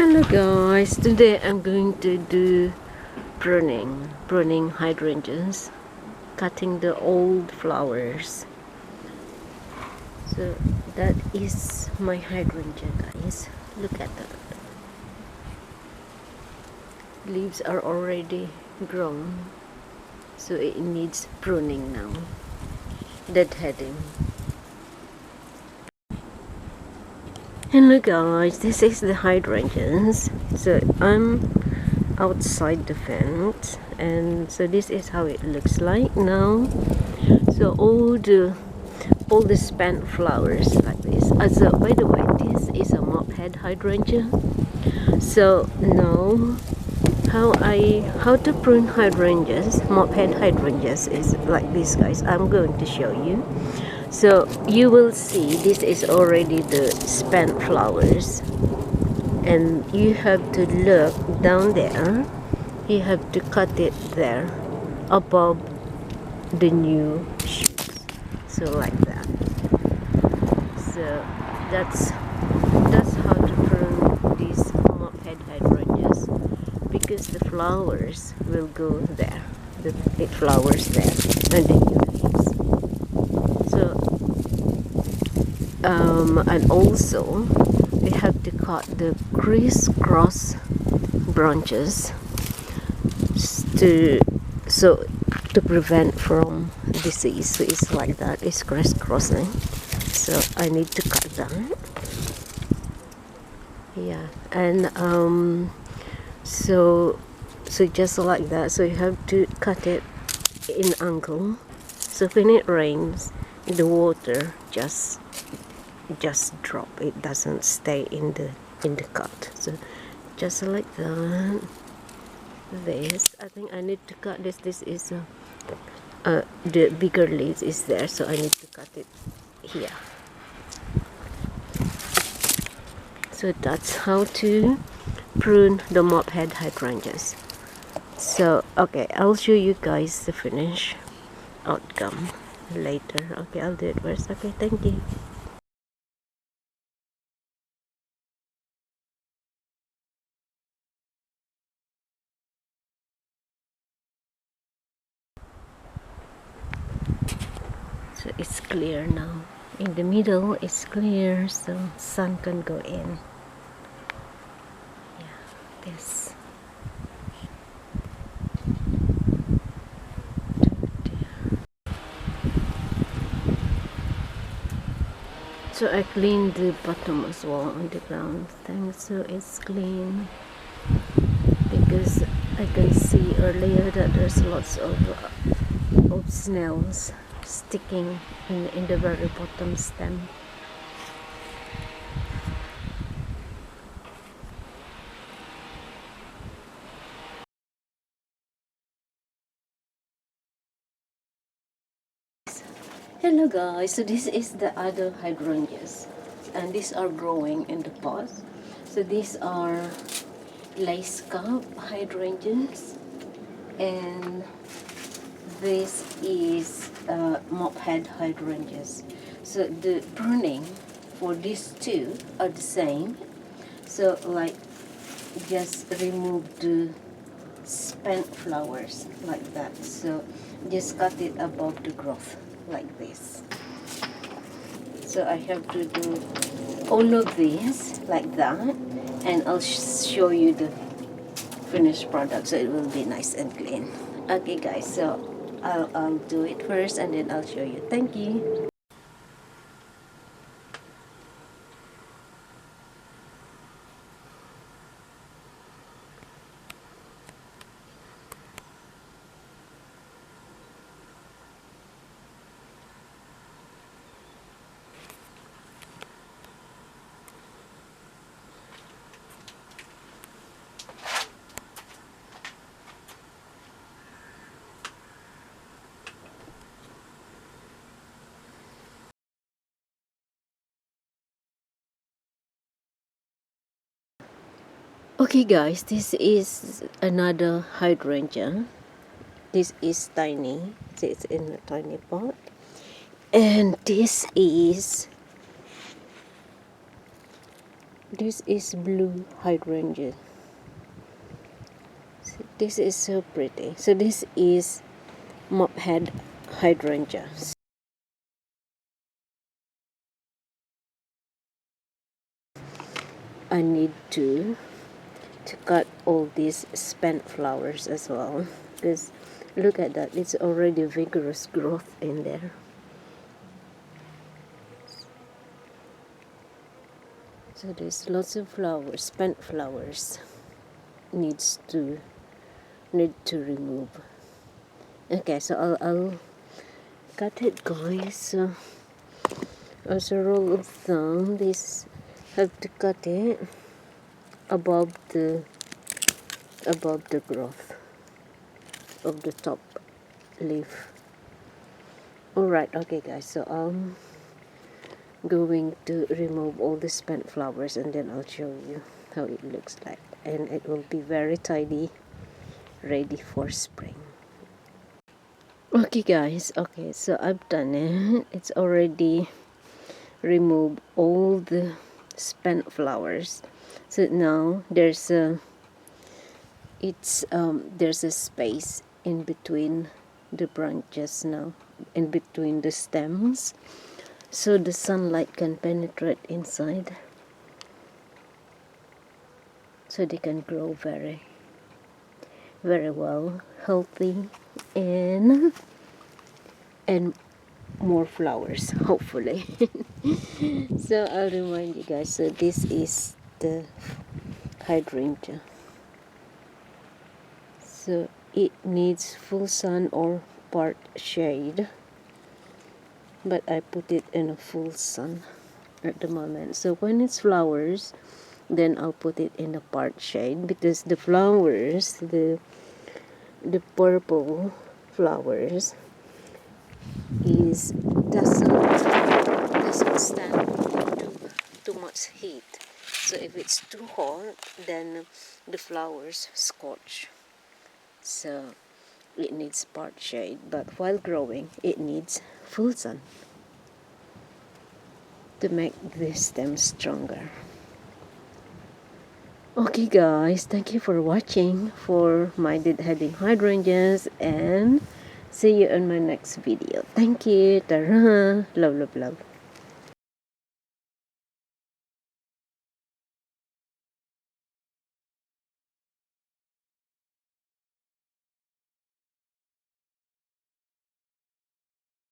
Hello guys, today I'm going to do pruning hydrangeas, cutting the old flowers. So that is my hydrangea, guys. Look at that. Leaves are already grown, so it needs pruning now. Deadheading. Hello guys, this is the hydrangeas. So I'm outside the fence, and so this is how it looks like now. So all the spent flowers like this. So by the way, this is a Mophead hydrangea. So now how to prune hydrangeas, Mophead hydrangeas, is like this, guys. I'm going to show you. So you will see this is already the spent flowers, and you have to look down there. You have to cut it there above the new shoots, so like that. So that's how to prune these Mophead hydrangeas, because the flowers will go there, it flowers there, and the new leaves. So and also we have to cut the crisscross branches to prevent from disease. So it's like that, it's crisscrossing, so I need to cut that. Yeah, and so just like that. So you have to cut it in angle, so when it rains the water just drop, it doesn't stay in the cut. So just like that. This, I think I need to cut this. This is the bigger leaves is there, so I need to cut it here. So that's how to prune the Mophead hydrangeas. So okay, I'll show you guys the finished outcome later. Okay, I'll do it first. Okay, thank you. So it's clear now. In the middle it's clear, so sun can go in. Yeah, this. So I cleaned the bottom as well on the ground thing, so it's clean, because I can see earlier that there's lots of snails sticking in the very bottom stem. Hello guys, so this is the other hydrangeas, and these are growing in the pot. So these are Lacecap hydrangeas, and this is Mophead hydrangeas. So the pruning for these two are the same. So like just remove the spent flowers like that. So just cut it above the growth like this. So I have to do all of these like that, and I'll show you the finished product, so it will be nice and clean. Okay guys, so I'll do it first and then I'll show you. Thank you. Okay guys, this is another hydrangea. This is tiny, so it's in a tiny pot. And this is This is blue hydrangea. So this is so pretty. So this is Mophead hydrangeas. I need to cut all these spent flowers as well, because look at that, it's already vigorous growth in there. So there's lots of flowers, spent flowers need to remove. Okay, so I'll cut it, guys. So as a rule of thumb, this have to cut it above the growth of the top leaf. Alright, okay guys, so I'm going to remove all the spent flowers and then I'll show you how it looks like, and it will be very tidy, ready for spring. Okay guys, okay, so I've done it. It's already removed all the spent flowers. So now there's a space in between the branches now, in between the stems, so the sunlight can penetrate inside, so they can grow very well, healthy, and more flowers, hopefully. So I'll remind you guys, so this is the hydrangea. So it needs full sun or part shade, but I put it in a full sun at the moment. So when it's flowers, then I'll put it in a part shade, because the flowers, the purple flowers doesn't stand too much heat. So if it's too hot, then the flowers scorch. So it needs part shade, but while growing it needs full sun to make the stem stronger. Okay guys, thank you for watching for my deadheading hydrangeas, and see you in my next video. Thank you. Tara. Love, love, love.